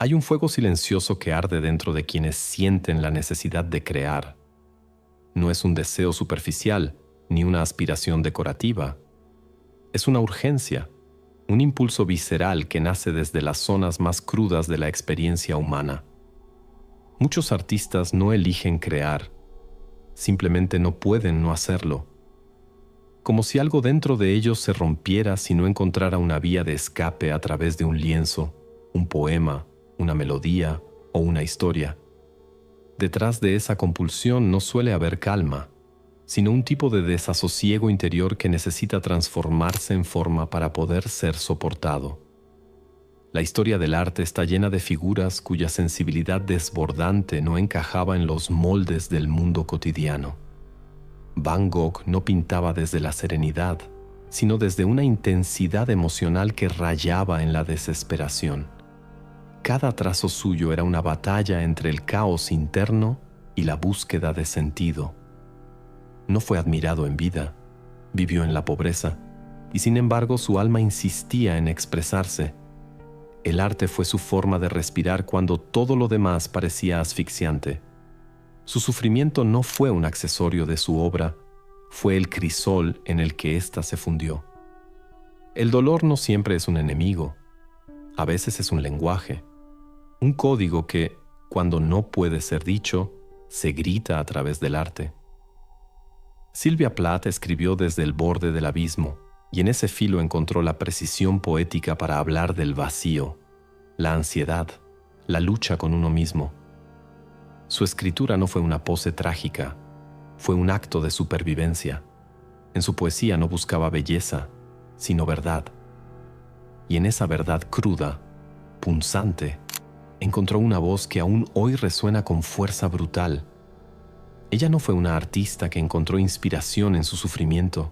Hay un fuego silencioso que arde dentro de quienes sienten la necesidad de crear. No es un deseo superficial ni una aspiración decorativa. Es una urgencia, un impulso visceral que nace desde las zonas más crudas de la experiencia humana. Muchos artistas no eligen crear, simplemente no pueden no hacerlo. Como si algo dentro de ellos se rompiera si no encontrara una vía de escape a través de un lienzo, un poema, una melodía o una historia. Detrás de esa compulsión no suele haber calma, sino un tipo de desasosiego interior que necesita transformarse en forma para poder ser soportado. La historia del arte está llena de figuras cuya sensibilidad desbordante no encajaba en los moldes del mundo cotidiano. Van Gogh no pintaba desde la serenidad, sino desde una intensidad emocional que rayaba en la desesperación. Cada trazo suyo era una batalla entre el caos interno y la búsqueda de sentido. No fue admirado en vida, vivió en la pobreza, y sin embargo su alma insistía en expresarse. El arte fue su forma de respirar cuando todo lo demás parecía asfixiante. Su sufrimiento no fue un accesorio de su obra, fue el crisol en el que ésta se fundió. El dolor no siempre es un enemigo, a veces es un lenguaje, un código que, cuando no puede ser dicho, se grita a través del arte. Sylvia Plath escribió desde el borde del abismo, y en ese filo encontró la precisión poética para hablar del vacío, la ansiedad, la lucha con uno mismo. Su escritura no fue una pose trágica, fue un acto de supervivencia. En su poesía no buscaba belleza, sino verdad. Y en esa verdad cruda, punzante, encontró una voz que aún hoy resuena con fuerza brutal. Ella no fue una artista que encontró inspiración en su sufrimiento.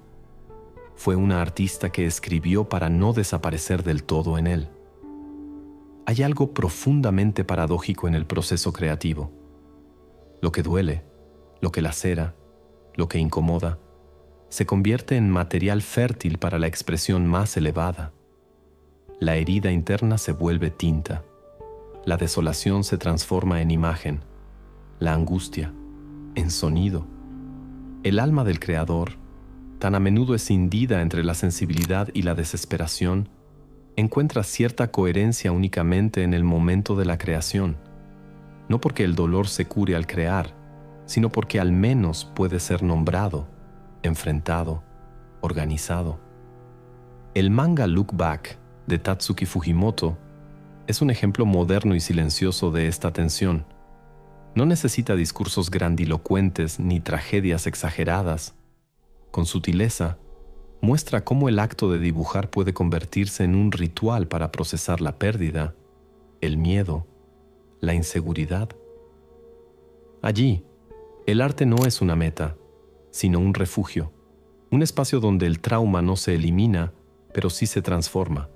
Fue una artista que escribió para no desaparecer del todo en él. Hay algo profundamente paradójico en el proceso creativo. Lo que duele, lo que lacera, lo que incomoda, se convierte en material fértil para la expresión más elevada. La herida interna se vuelve tinta. La desolación se transforma en imagen. La angustia, en sonido. El alma del creador, tan a menudo escindida entre la sensibilidad y la desesperación, encuentra cierta coherencia únicamente en el momento de la creación. No porque el dolor se cure al crear, sino porque al menos puede ser nombrado, enfrentado, organizado. El manga Look Back de Tatsuki Fujimoto es un ejemplo moderno y silencioso de esta tensión. No necesita discursos grandilocuentes ni tragedias exageradas. Con sutileza, muestra cómo el acto de dibujar puede convertirse en un ritual para procesar la pérdida, el miedo, la inseguridad. Allí, el arte no es una meta, sino un refugio, un espacio donde el trauma no se elimina, pero sí se transforma.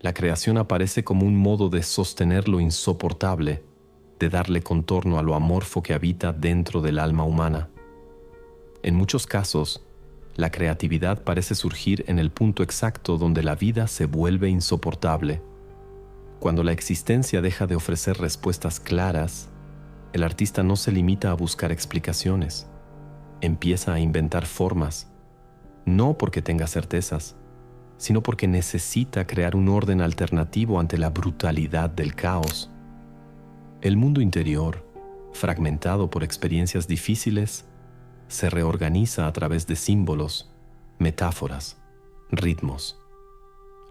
La creación aparece como un modo de sostener lo insoportable, de darle contorno a lo amorfo que habita dentro del alma humana. En muchos casos, la creatividad parece surgir en el punto exacto donde la vida se vuelve insoportable. Cuando la existencia deja de ofrecer respuestas claras, el artista no se limita a buscar explicaciones. Empieza a inventar formas, no porque tenga certezas, sino porque necesita crear un orden alternativo ante la brutalidad del caos. El mundo interior, fragmentado por experiencias difíciles, se reorganiza a través de símbolos, metáforas, ritmos.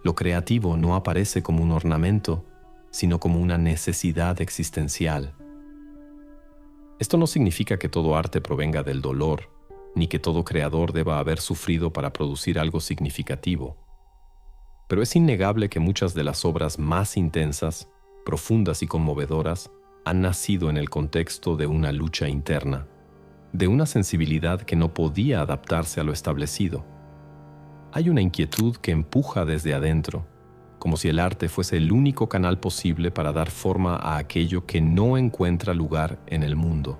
Lo creativo no aparece como un ornamento, sino como una necesidad existencial. Esto no significa que todo arte provenga del dolor, ni que todo creador deba haber sufrido para producir algo significativo. Pero es innegable que muchas de las obras más intensas, profundas y conmovedoras han nacido en el contexto de una lucha interna, de una sensibilidad que no podía adaptarse a lo establecido. Hay una inquietud que empuja desde adentro, como si el arte fuese el único canal posible para dar forma a aquello que no encuentra lugar en el mundo.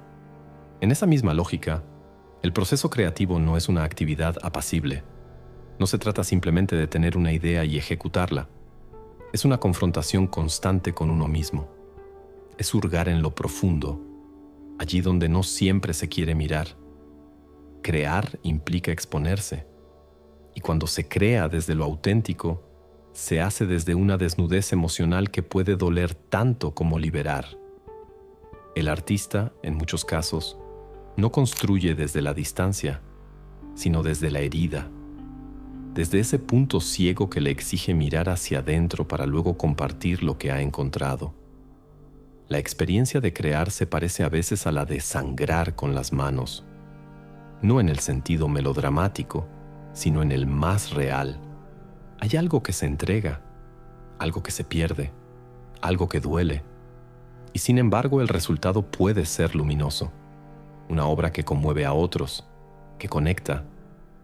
En esa misma lógica, el proceso creativo no es una actividad apacible. No se trata simplemente de tener una idea y ejecutarla. Es una confrontación constante con uno mismo. Es hurgar en lo profundo, allí donde no siempre se quiere mirar. Crear implica exponerse, y cuando se crea desde lo auténtico, se hace desde una desnudez emocional que puede doler tanto como liberar. El artista, en muchos casos, no construye desde la distancia, sino desde la herida, desde ese punto ciego que le exige mirar hacia adentro para luego compartir lo que ha encontrado. La experiencia de crear se parece a veces a la de sangrar con las manos, no en el sentido melodramático, sino en el más real. Hay algo que se entrega, algo que se pierde, algo que duele, y sin embargo el resultado puede ser luminoso. Una obra que conmueve a otros, que conecta,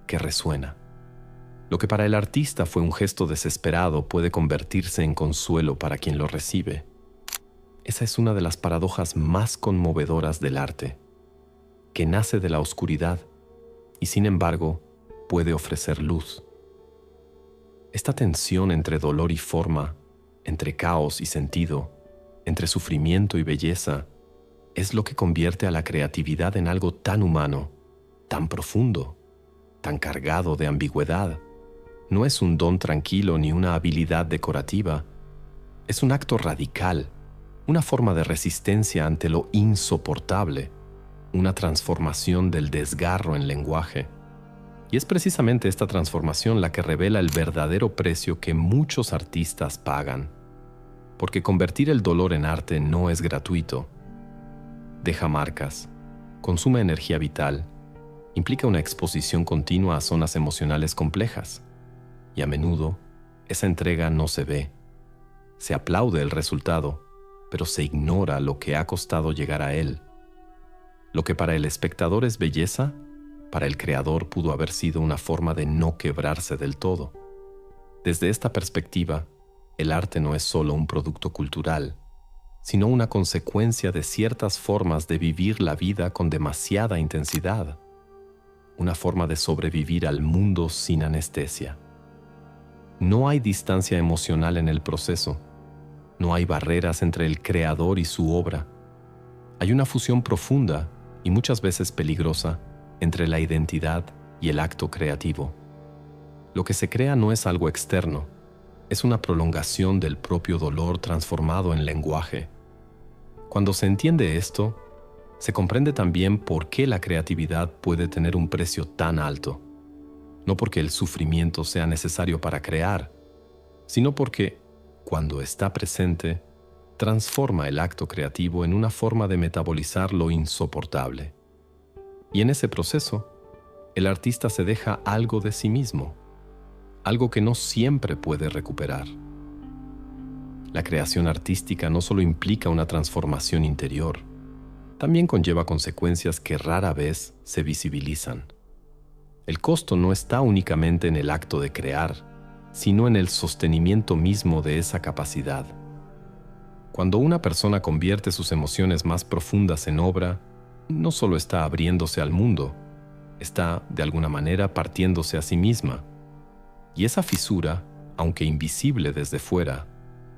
que resuena. Lo que para el artista fue un gesto desesperado puede convertirse en consuelo para quien lo recibe. Esa es una de las paradojas más conmovedoras del arte, que nace de la oscuridad y sin embargo puede ofrecer luz. Esta tensión entre dolor y forma, entre caos y sentido, entre sufrimiento y belleza, es lo que convierte a la creatividad en algo tan humano, tan profundo, tan cargado de ambigüedad. No es un don tranquilo ni una habilidad decorativa. Es un acto radical, una forma de resistencia ante lo insoportable, una transformación del desgarro en lenguaje. Y es precisamente esta transformación la que revela el verdadero precio que muchos artistas pagan. Porque convertir el dolor en arte no es gratuito. Deja marcas, consume energía vital, implica una exposición continua a zonas emocionales complejas. Y a menudo, esa entrega no se ve. Se aplaude el resultado, pero se ignora lo que ha costado llegar a él. Lo que para el espectador es belleza, para el creador pudo haber sido una forma de no quebrarse del todo. Desde esta perspectiva, el arte no es solo un producto cultural, sino una consecuencia de ciertas formas de vivir la vida con demasiada intensidad, una forma de sobrevivir al mundo sin anestesia. No hay distancia emocional en el proceso, no hay barreras entre el creador y su obra. Hay una fusión profunda y muchas veces peligrosa entre la identidad y el acto creativo. Lo que se crea no es algo externo, es una prolongación del propio dolor transformado en lenguaje. Cuando se entiende esto, se comprende también por qué la creatividad puede tener un precio tan alto. No porque el sufrimiento sea necesario para crear, sino porque, cuando está presente, transforma el acto creativo en una forma de metabolizar lo insoportable. Y en ese proceso, el artista se deja algo de sí mismo, algo que no siempre puede recuperar. La creación artística no solo implica una transformación interior, también conlleva consecuencias que rara vez se visibilizan. El costo no está únicamente en el acto de crear, sino en el sostenimiento mismo de esa capacidad. Cuando una persona convierte sus emociones más profundas en obra, no solo está abriéndose al mundo, está, de alguna manera, partiéndose a sí misma. Y esa fisura, aunque invisible desde fuera,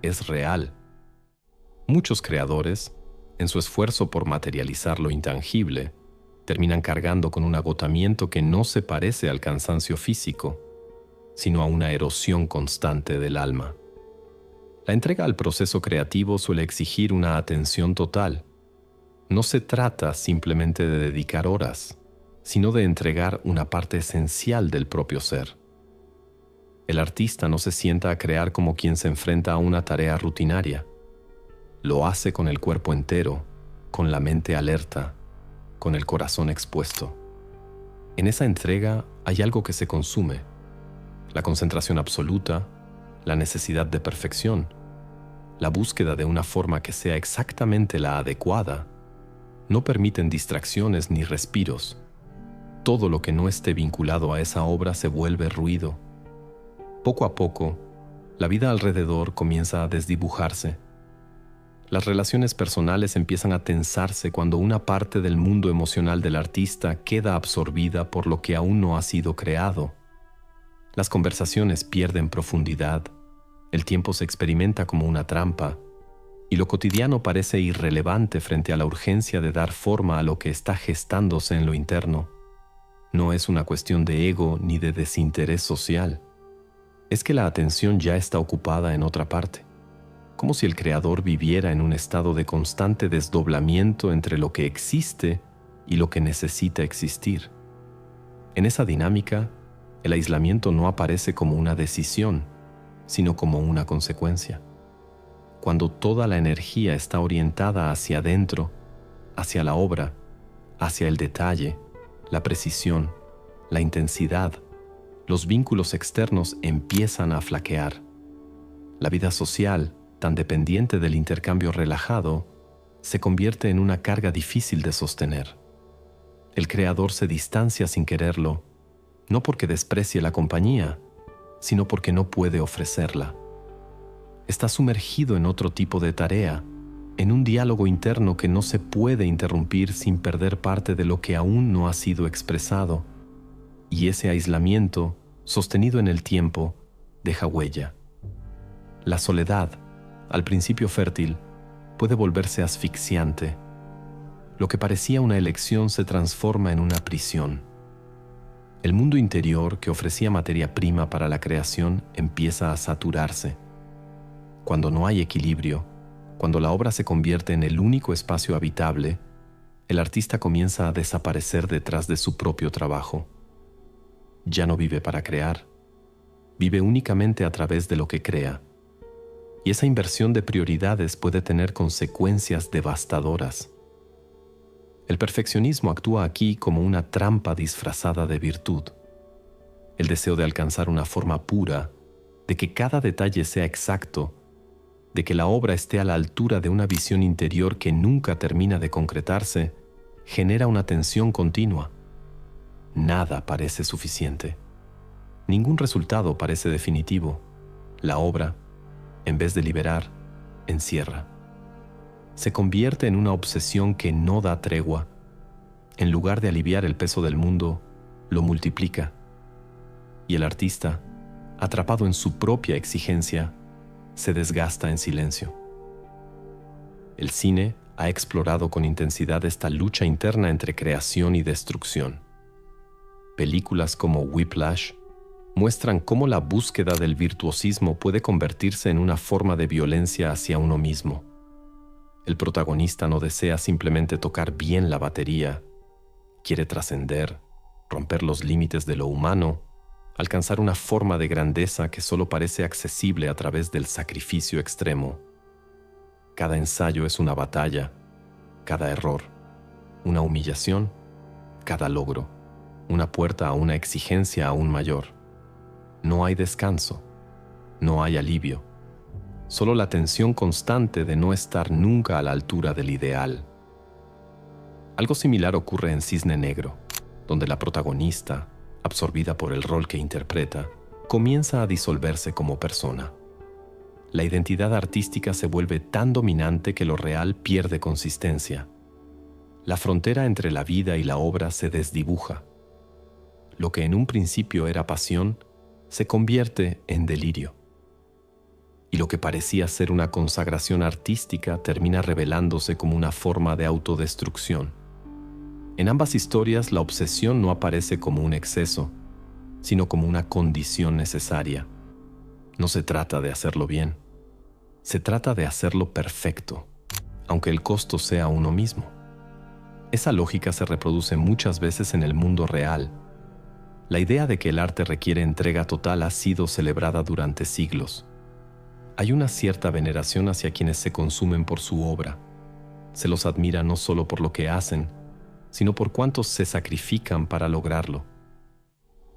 es real. Muchos creadores, en su esfuerzo por materializar lo intangible, terminan cargando con un agotamiento que no se parece al cansancio físico, sino a una erosión constante del alma. La entrega al proceso creativo suele exigir una atención total. No se trata simplemente de dedicar horas, sino de entregar una parte esencial del propio ser. El artista no se sienta a crear como quien se enfrenta a una tarea rutinaria. Lo hace con el cuerpo entero, con la mente alerta, con el corazón expuesto. En esa entrega hay algo que se consume: la concentración absoluta, la necesidad de perfección, la búsqueda de una forma que sea exactamente la adecuada. No permiten distracciones ni respiros. Todo lo que no esté vinculado a esa obra se vuelve ruido. Poco a poco, la vida alrededor comienza a desdibujarse. Las relaciones personales empiezan a tensarse cuando una parte del mundo emocional del artista queda absorbida por lo que aún no ha sido creado. Las conversaciones pierden profundidad, El tiempo se experimenta como una trampa, y lo cotidiano parece irrelevante frente a la urgencia de dar forma a lo que está gestándose en lo interno. No es una cuestión de ego ni de desinterés social. Es que la atención ya está ocupada en otra parte, como si el creador viviera en un estado de constante desdoblamiento entre lo que existe y lo que necesita existir. En esa dinámica, el aislamiento no aparece como una decisión, sino como una consecuencia. Cuando toda la energía está orientada hacia adentro, hacia la obra, hacia el detalle, la precisión, la intensidad, los vínculos externos empiezan a flaquear. La vida social, tan dependiente del intercambio relajado, se convierte en una carga difícil de sostener. El creador se distancia sin quererlo, no porque desprecie la compañía, sino porque no puede ofrecerla. Está sumergido en otro tipo de tarea, en un diálogo interno que no se puede interrumpir sin perder parte de lo que aún no ha sido expresado, y ese aislamiento, sostenido en el tiempo, deja huella. La soledad, al principio fértil, puede volverse asfixiante. Lo que parecía una elección se transforma en una prisión. El mundo interior, que ofrecía materia prima para la creación, empieza a saturarse. Cuando no hay equilibrio, cuando la obra se convierte en el único espacio habitable, el artista comienza a desaparecer detrás de su propio trabajo. Ya no vive para crear, vive únicamente a través de lo que crea. Y esa inversión de prioridades puede tener consecuencias devastadoras. El perfeccionismo actúa aquí como una trampa disfrazada de virtud. El deseo de alcanzar una forma pura, de que cada detalle sea exacto, de que la obra esté a la altura de una visión interior que nunca termina de concretarse, genera una tensión continua. Nada parece suficiente. Ningún resultado parece definitivo. La obra, en vez de liberar, encierra. Se convierte en una obsesión que no da tregua. En lugar de aliviar el peso del mundo, lo multiplica. Y el artista, atrapado en su propia exigencia, se desgasta en silencio. El cine ha explorado con intensidad esta lucha interna entre creación y destrucción. Películas como Whiplash muestran cómo la búsqueda del virtuosismo puede convertirse en una forma de violencia hacia uno mismo. El protagonista no desea simplemente tocar bien la batería, quiere trascender, romper los límites de lo humano, alcanzar una forma de grandeza que solo parece accesible a través del sacrificio extremo. Cada ensayo es una batalla, cada error, una humillación, cada logro, una puerta a una exigencia aún mayor. No hay descanso, no hay alivio, solo la tensión constante de no estar nunca a la altura del ideal. Algo similar ocurre en Cisne Negro, donde la protagonista, absorbida por el rol que interpreta, comienza a disolverse como persona. La identidad artística se vuelve tan dominante que lo real pierde consistencia. La frontera entre la vida y la obra se desdibuja. Lo que en un principio era pasión, se convierte en delirio. Y lo que parecía ser una consagración artística termina revelándose como una forma de autodestrucción. En ambas historias, la obsesión no aparece como un exceso, sino como una condición necesaria. No se trata de hacerlo bien, se trata de hacerlo perfecto, aunque el costo sea uno mismo. Esa lógica se reproduce muchas veces en el mundo real. La idea de que el arte requiere entrega total ha sido celebrada durante siglos. Hay una cierta veneración hacia quienes se consumen por su obra. Se los admira no solo por lo que hacen, sino por cuántos se sacrifican para lograrlo.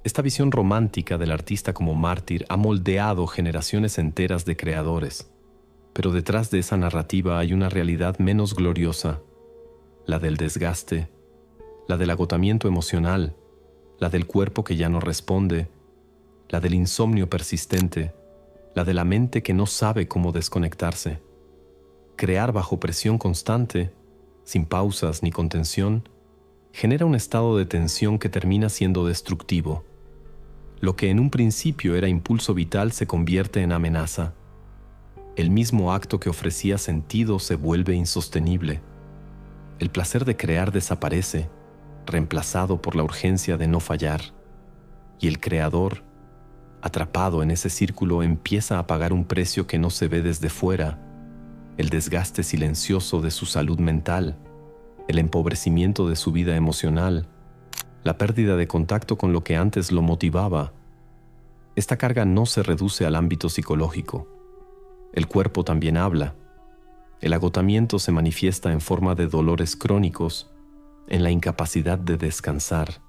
Esta visión romántica del artista como mártir ha moldeado generaciones enteras de creadores, pero detrás de esa narrativa hay una realidad menos gloriosa, la del desgaste, la del agotamiento emocional, la del cuerpo que ya no responde, la del insomnio persistente, la de la mente que no sabe cómo desconectarse. Crear bajo presión constante, sin pausas ni contención, genera un estado de tensión que termina siendo destructivo. Lo que en un principio era impulso vital se convierte en amenaza, El mismo acto que ofrecía sentido se vuelve insostenible. El placer de crear desaparece, reemplazado por la urgencia de no fallar. Y el creador, atrapado en ese círculo, empieza a pagar un precio que no se ve desde fuera: el desgaste silencioso de su salud mental, el empobrecimiento de su vida emocional, la pérdida de contacto con lo que antes lo motivaba. Esta carga no se reduce al ámbito psicológico. El cuerpo también habla. El agotamiento se manifiesta en forma de dolores crónicos, en la incapacidad de descansar,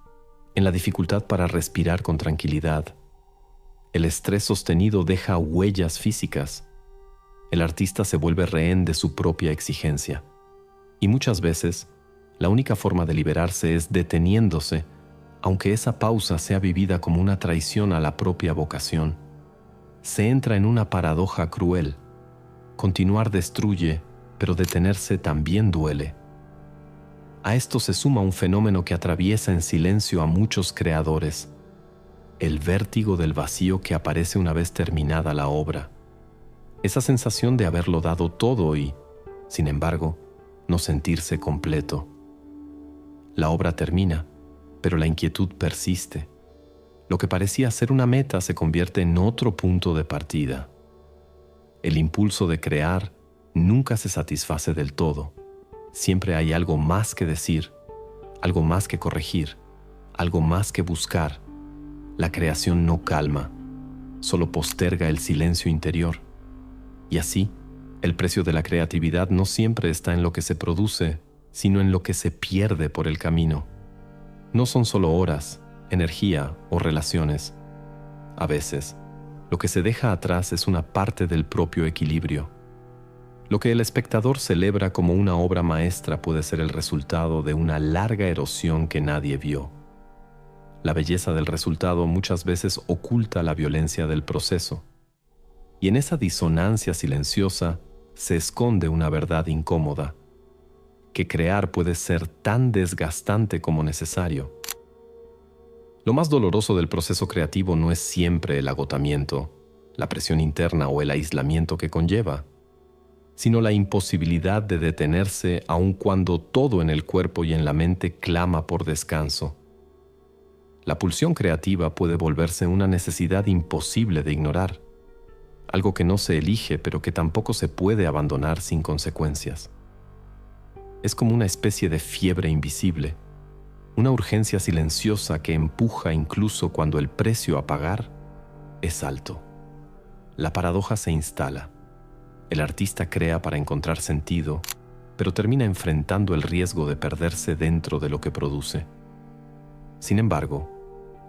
en la dificultad para respirar con tranquilidad. El estrés sostenido deja huellas físicas. El artista se vuelve rehén de su propia exigencia. Y muchas veces, la única forma de liberarse es deteniéndose, aunque esa pausa sea vivida como una traición a la propia vocación. Se entra en una paradoja cruel. Continuar destruye, pero detenerse también duele. A esto se suma un fenómeno que atraviesa en silencio a muchos creadores: el vértigo del vacío que aparece una vez terminada la obra. Esa sensación de haberlo dado todo y, sin embargo, no sentirse completo. La obra termina, pero la inquietud persiste. Lo que parecía ser una meta se convierte en otro punto de partida. El impulso de crear nunca se satisface del todo. Siempre hay algo más que decir, algo más que corregir, algo más que buscar. La creación no calma, solo posterga el silencio interior. Y así, el precio de la creatividad no siempre está en lo que se produce, sino en lo que se pierde por el camino. No son solo horas, energía o relaciones. A veces, lo que se deja atrás es una parte del propio equilibrio. Lo que el espectador celebra como una obra maestra puede ser el resultado de una larga erosión que nadie vio. La belleza del resultado muchas veces oculta la violencia del proceso. Y en esa disonancia silenciosa se esconde una verdad incómoda: que crear puede ser tan desgastante como necesario. Lo más doloroso del proceso creativo no es siempre el agotamiento, la presión interna o el aislamiento que conlleva, sino la imposibilidad de detenerse aun cuando todo en el cuerpo y en la mente clama por descanso. La pulsión creativa puede volverse una necesidad imposible de ignorar, algo que no se elige pero que tampoco se puede abandonar sin consecuencias. Es como una especie de fiebre invisible, una urgencia silenciosa que empuja incluso cuando el precio a pagar es alto. La paradoja se instala. El artista crea para encontrar sentido, pero termina enfrentando el riesgo de perderse dentro de lo que produce. Sin embargo,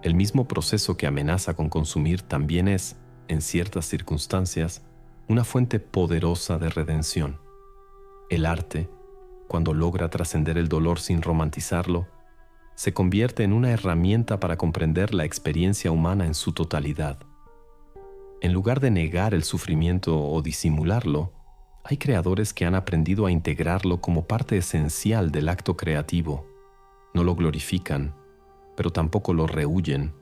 el mismo proceso que amenaza con consumir también es, en ciertas circunstancias, una fuente poderosa de redención. El arte, cuando logra trascender el dolor sin romantizarlo, se convierte en una herramienta para comprender la experiencia humana en su totalidad. En lugar de negar el sufrimiento o disimularlo, hay creadores que han aprendido a integrarlo como parte esencial del acto creativo. No lo glorifican, pero tampoco lo rehúyen.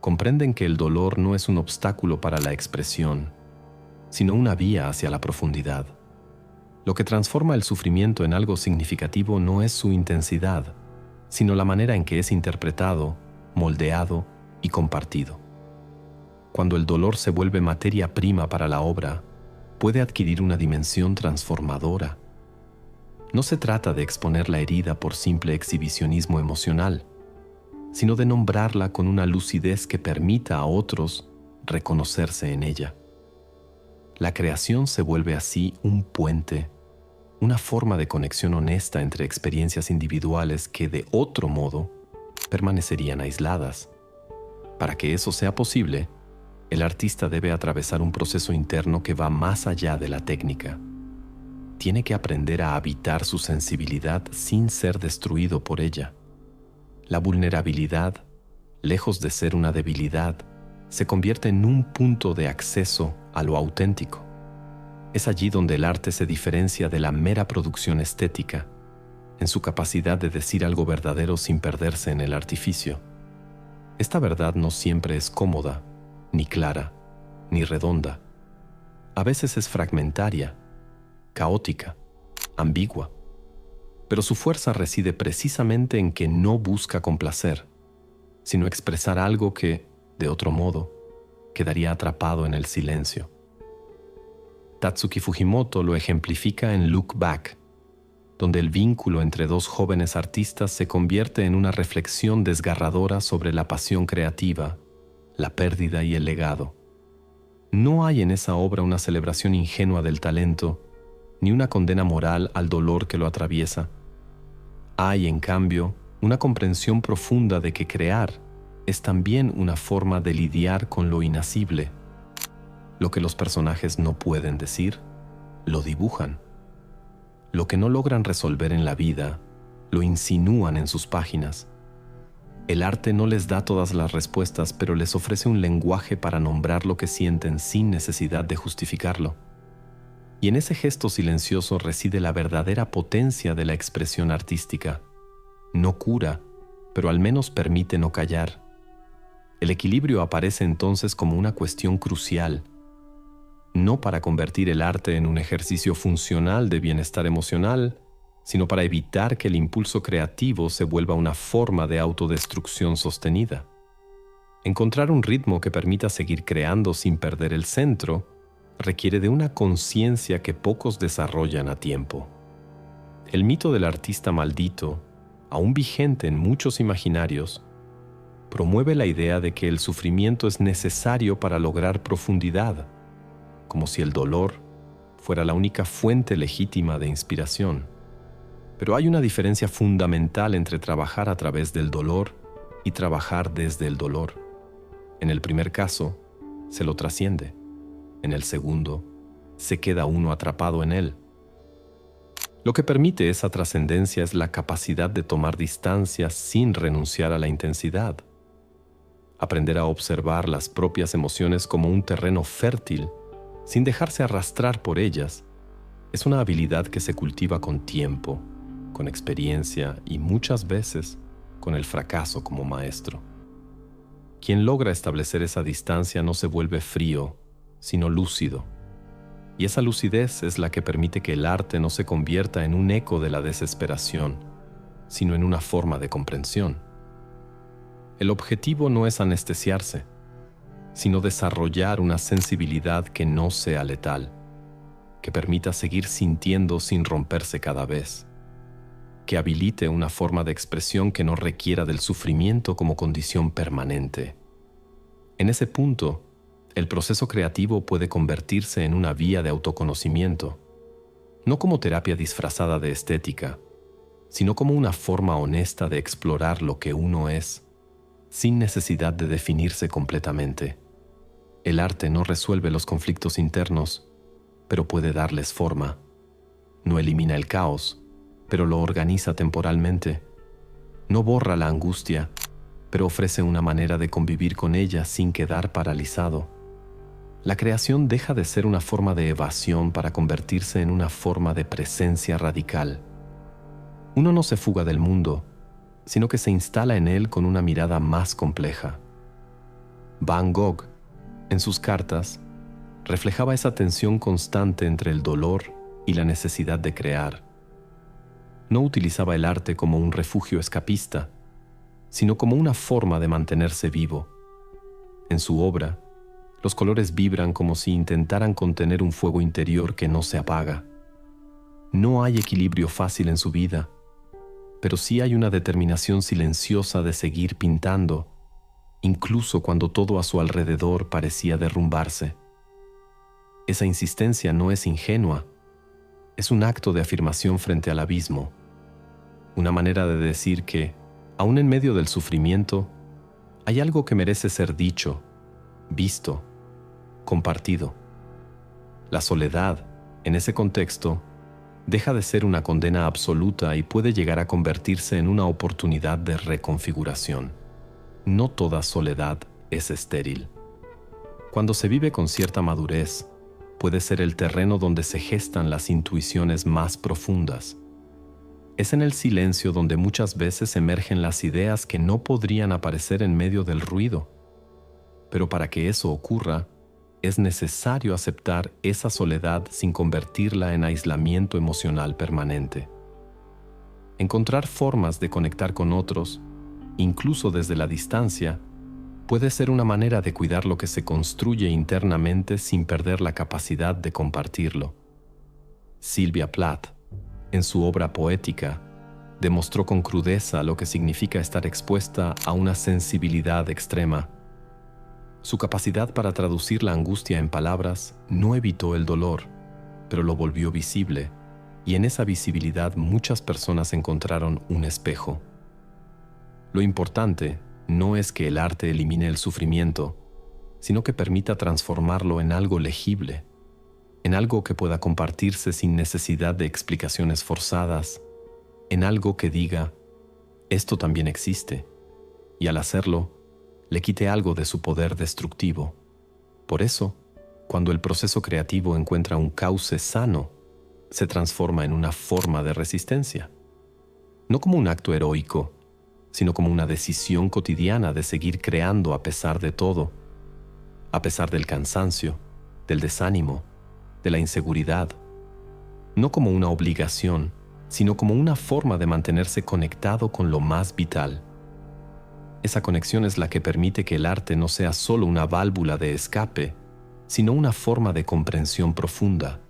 Comprenden que el dolor no es un obstáculo para la expresión, sino una vía hacia la profundidad. Lo que transforma el sufrimiento en algo significativo no es su intensidad, sino la manera en que es interpretado, moldeado y compartido. Cuando el dolor se vuelve materia prima para la obra, puede adquirir una dimensión transformadora. No se trata de exponer la herida por simple exhibicionismo emocional, sino de nombrarla con una lucidez que permita a otros reconocerse en ella. La creación se vuelve así un puente, una forma de conexión honesta entre experiencias individuales que de otro modo permanecerían aisladas. Para que eso sea posible, el artista debe atravesar un proceso interno que va más allá de la técnica. Tiene que aprender a habitar su sensibilidad sin ser destruido por ella. La vulnerabilidad, lejos de ser una debilidad, se convierte en un punto de acceso a lo auténtico. Es allí donde el arte se diferencia de la mera producción estética, en su capacidad de decir algo verdadero sin perderse en el artificio. Esta verdad no siempre es cómoda, ni clara, ni redonda. A veces es fragmentaria, caótica, ambigua, pero su fuerza reside precisamente en que no busca complacer, sino expresar algo que, de otro modo, quedaría atrapado en el silencio. Tatsuki Fujimoto lo ejemplifica en Look Back, donde el vínculo entre dos jóvenes artistas se convierte en una reflexión desgarradora sobre la pasión creativa, la pérdida y el legado. No hay en esa obra una celebración ingenua del talento, ni una condena moral al dolor que lo atraviesa. Hay, en cambio, una comprensión profunda de que crear es también una forma de lidiar con lo inacible. Lo que los personajes no pueden decir, lo dibujan. Lo que no logran resolver en la vida, lo insinúan en sus páginas. El arte no les da todas las respuestas, pero les ofrece un lenguaje para nombrar lo que sienten sin necesidad de justificarlo. Y en ese gesto silencioso reside la verdadera potencia de la expresión artística. No cura, pero al menos permite no callar. El equilibrio aparece entonces como una cuestión crucial, no para convertir el arte en un ejercicio funcional de bienestar emocional, sino para evitar que el impulso creativo se vuelva una forma de autodestrucción sostenida. Encontrar un ritmo que permita seguir creando sin perder el centro requiere de una conciencia que pocos desarrollan a tiempo. El mito del artista maldito, aún vigente en muchos imaginarios, promueve la idea de que el sufrimiento es necesario para lograr profundidad, como si el dolor fuera la única fuente legítima de inspiración. Pero hay una diferencia fundamental entre trabajar a través del dolor y trabajar desde el dolor. En el primer caso, se lo trasciende. En el segundo, se queda uno atrapado en él. Lo que permite esa trascendencia es la capacidad de tomar distancia sin renunciar a la intensidad. Aprender a observar las propias emociones como un terreno fértil, sin dejarse arrastrar por ellas, es una habilidad que se cultiva con tiempo, con experiencia y muchas veces con el fracaso como maestro. Quien logra establecer esa distancia no se vuelve frío, sino lúcido. Y esa lucidez es la que permite que el arte no se convierta en un eco de la desesperación, sino en una forma de comprensión. El objetivo no es anestesiarse, sino desarrollar una sensibilidad que no sea letal, que permita seguir sintiendo sin romperse cada vez, que habilite una forma de expresión que no requiera del sufrimiento como condición permanente. En ese punto, el proceso creativo puede convertirse en una vía de autoconocimiento, no como terapia disfrazada de estética, sino como una forma honesta de explorar lo que uno es, sin necesidad de definirse completamente. El arte no resuelve los conflictos internos, pero puede darles forma. No elimina el caos, pero lo organiza temporalmente. No borra la angustia, pero ofrece una manera de convivir con ella sin quedar paralizado. La creación deja de ser una forma de evasión para convertirse en una forma de presencia radical. Uno no se fuga del mundo, sino que se instala en él con una mirada más compleja. Van Gogh, en sus cartas, reflejaba esa tensión constante entre el dolor y la necesidad de crear. No utilizaba el arte como un refugio escapista, sino como una forma de mantenerse vivo. En su obra, los colores vibran como si intentaran contener un fuego interior que no se apaga. No hay equilibrio fácil en su vida, pero sí hay una determinación silenciosa de seguir pintando, incluso cuando todo a su alrededor parecía derrumbarse. Esa insistencia no es ingenua, es un acto de afirmación frente al abismo, una manera de decir que, aun en medio del sufrimiento, hay algo que merece ser dicho, visto, compartido. La soledad, en ese contexto, deja de ser una condena absoluta y puede llegar a convertirse en una oportunidad de reconfiguración. No toda soledad es estéril. Cuando se vive con cierta madurez, puede ser el terreno donde se gestan las intuiciones más profundas. Es en el silencio donde muchas veces emergen las ideas que no podrían aparecer en medio del ruido. Pero para que eso ocurra, es necesario aceptar esa soledad sin convertirla en aislamiento emocional permanente. Encontrar formas de conectar con otros, incluso desde la distancia, puede ser una manera de cuidar lo que se construye internamente sin perder la capacidad de compartirlo. Sylvia Plath, en su obra poética, demostró con crudeza lo que significa estar expuesta a una sensibilidad extrema. Su capacidad para traducir la angustia en palabras no evitó el dolor, pero lo volvió visible, y en esa visibilidad muchas personas encontraron un espejo. Lo importante no es que el arte elimine el sufrimiento, sino que permita transformarlo en algo legible, en algo que pueda compartirse sin necesidad de explicaciones forzadas, en algo que diga, esto también existe, y al hacerlo, le quite algo de su poder destructivo. Por eso, cuando el proceso creativo encuentra un cauce sano, se transforma en una forma de resistencia. No como un acto heroico, sino como una decisión cotidiana de seguir creando a pesar de todo, a pesar del cansancio, del desánimo, de la inseguridad. No como una obligación, sino como una forma de mantenerse conectado con lo más vital. Esa conexión es la que permite que el arte no sea solo una válvula de escape, sino una forma de comprensión profunda,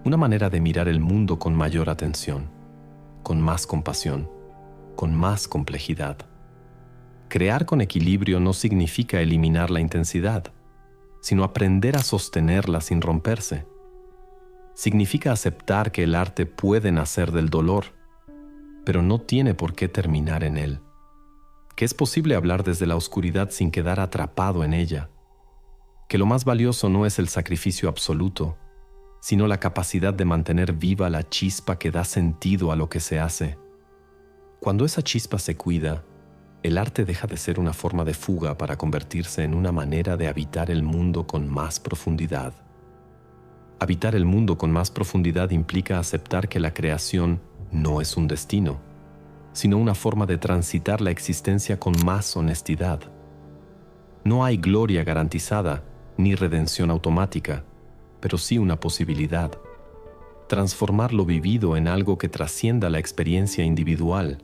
una manera de mirar el mundo con mayor atención, con más compasión, con más complejidad. Crear con equilibrio no significa eliminar la intensidad, sino aprender a sostenerla sin romperse. Significa aceptar que el arte puede nacer del dolor, pero no tiene por qué terminar en él. Que es posible hablar desde la oscuridad sin quedar atrapado en ella. Que lo más valioso no es el sacrificio absoluto, sino la capacidad de mantener viva la chispa que da sentido a lo que se hace. Cuando esa chispa se cuida, el arte deja de ser una forma de fuga para convertirse en una manera de habitar el mundo con más profundidad. Habitar el mundo con más profundidad implica aceptar que la creación no es un destino, sino una forma de transitar la existencia con más honestidad. No hay gloria garantizada ni redención automática, pero sí una posibilidad. Transformar lo vivido en algo que trascienda la experiencia individual.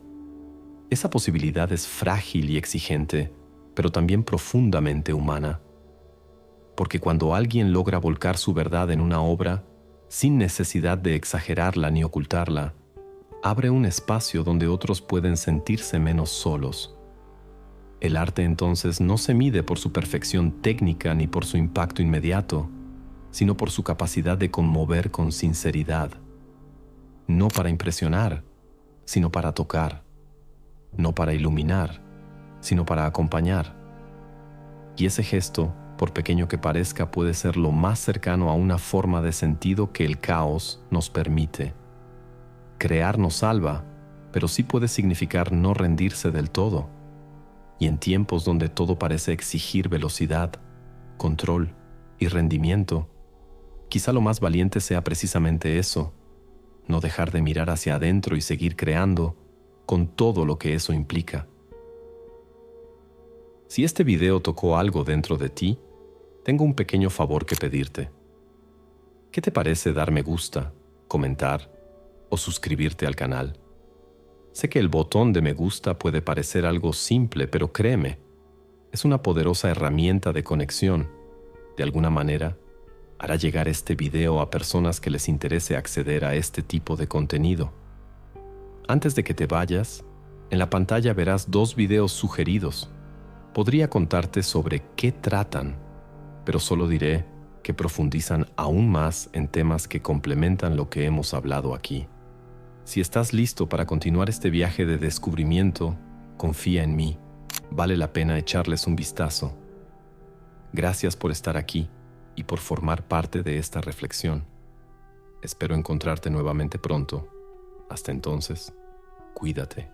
Esa posibilidad es frágil y exigente, pero también profundamente humana. Porque cuando alguien logra volcar su verdad en una obra, sin necesidad de exagerarla ni ocultarla, abre un espacio donde otros pueden sentirse menos solos. El arte entonces no se mide por su perfección técnica ni por su impacto inmediato, sino por su capacidad de conmover con sinceridad. No para impresionar, sino para tocar. No para iluminar, sino para acompañar. Y ese gesto, por pequeño que parezca, puede ser lo más cercano a una forma de sentido que el caos nos permite. Crear no salva, pero sí puede significar no rendirse del todo. Y en tiempos donde todo parece exigir velocidad, control y rendimiento, quizá lo más valiente sea precisamente eso, no dejar de mirar hacia adentro y seguir creando con todo lo que eso implica. Si este video tocó algo dentro de ti, tengo un pequeño favor que pedirte. ¿Qué te parece dar me gusta, comentar o suscribirte al canal? Sé que el botón de me gusta puede parecer algo simple, pero créeme, es una poderosa herramienta de conexión. De alguna manera, hará llegar este video a personas que les interese acceder a este tipo de contenido. Antes de que te vayas, en la pantalla verás 2 videos sugeridos. Podría contarte sobre qué tratan, pero solo diré que profundizan aún más en temas que complementan lo que hemos hablado aquí. Si estás listo para continuar este viaje de descubrimiento, confía en mí. Vale la pena echarles un vistazo. Gracias por estar aquí y por formar parte de esta reflexión. Espero encontrarte nuevamente pronto. Hasta entonces, cuídate.